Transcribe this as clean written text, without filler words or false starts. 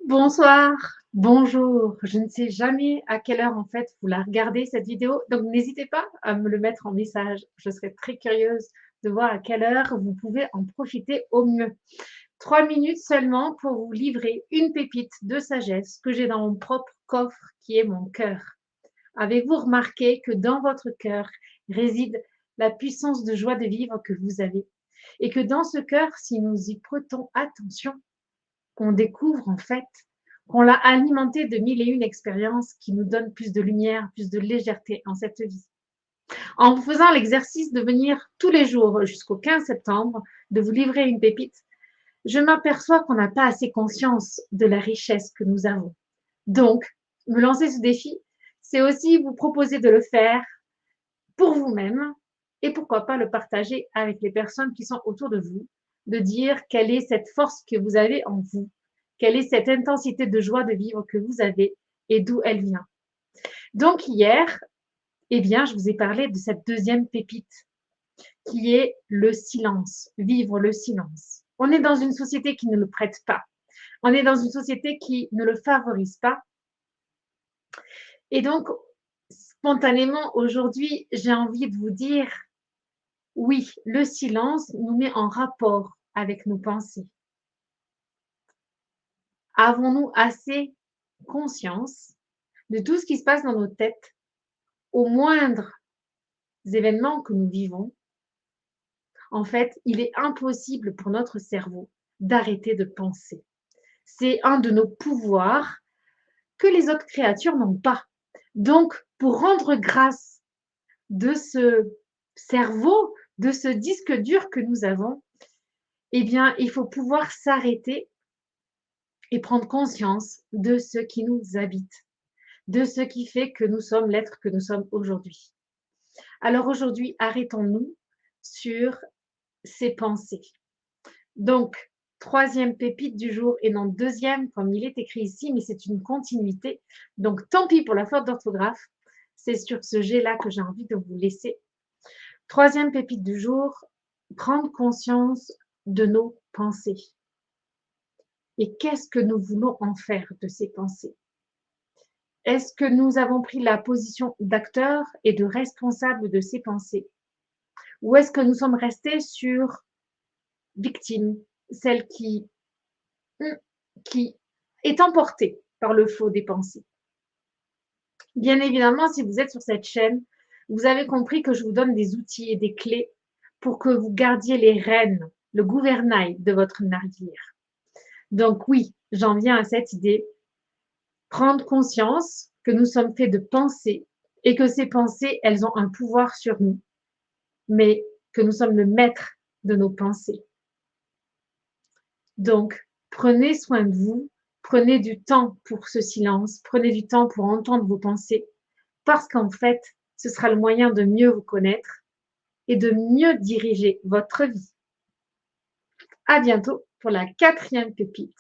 Bonsoir, bonjour. Je ne sais jamais à quelle heure en fait vous la regardez cette vidéo, donc n'hésitez pas à me le mettre en message. Je serais très curieuse de voir à quelle heure vous pouvez en profiter au mieux. 3 minutes seulement pour vous livrer une pépite de sagesse que j'ai dans mon propre coffre qui est mon cœur. Avez-vous remarqué que dans votre cœur réside la puissance de joie de vivre que vous avez et que dans ce cœur, si nous y prêtons attention, qu'on découvre en fait, qu'on l'a alimenté de mille et une expériences qui nous donnent plus de lumière, plus de légèreté en cette vie. En vous faisant l'exercice de venir tous les jours jusqu'au 15 septembre, de vous livrer une pépite, je m'aperçois qu'on n'a pas assez conscience de la richesse que nous avons. Donc, me lancer ce défi, c'est aussi vous proposer de le faire pour vous-même et pourquoi pas le partager avec les personnes qui sont autour de vous, de dire quelle est cette force que vous avez en vous, quelle est cette intensité de joie de vivre que vous avez et d'où elle vient. Donc hier, eh bien, je vous ai parlé de cette deuxième pépite qui est le silence, vivre le silence. On est dans une société qui ne le prête pas. On est dans une société qui ne le favorise pas. Et donc, spontanément, aujourd'hui, j'ai envie de vous dire, oui, le silence nous met en rapport avec nos pensées. Avons-nous assez conscience de tout ce qui se passe dans nos têtes aux moindres événements que nous vivons? En fait, il est impossible pour notre cerveau d'arrêter de penser. C'est un de nos pouvoirs que les autres créatures n'ont pas. Donc, pour rendre grâce de ce cerveau, de ce disque dur que nous avons, eh bien, il faut pouvoir s'arrêter et prendre conscience de ce qui nous habite, de ce qui fait que nous sommes l'être que nous sommes aujourd'hui. Alors aujourd'hui, arrêtons-nous sur ces pensées. Donc, troisième pépite du jour et non deuxième, comme il est écrit ici, mais c'est une continuité. Donc, tant pis pour la faute d'orthographe. C'est sur ce jet-là que j'ai envie de vous laisser. Troisième pépite du jour, prendre conscience de nos pensées. Et qu'est-ce que nous voulons en faire de ces pensées? Est-ce que nous avons pris la position d'acteur et de responsable de ces pensées? Ou est-ce que nous sommes restés sur victime, celle qui est emportée par le flot des pensées? Bien évidemment, si vous êtes sur cette chaîne, vous avez compris que je vous donne des outils et des clés pour que vous gardiez les rênes, le gouvernail de votre navire. Donc oui, j'en viens à cette idée. Prendre conscience que nous sommes faits de pensées et que ces pensées, elles ont un pouvoir sur nous, mais que nous sommes le maître de nos pensées. Donc, prenez soin de vous, prenez du temps pour ce silence, prenez du temps pour entendre vos pensées, parce qu'en fait, ce sera le moyen de mieux vous connaître et de mieux diriger votre vie. À bientôt pour la quatrième pépite.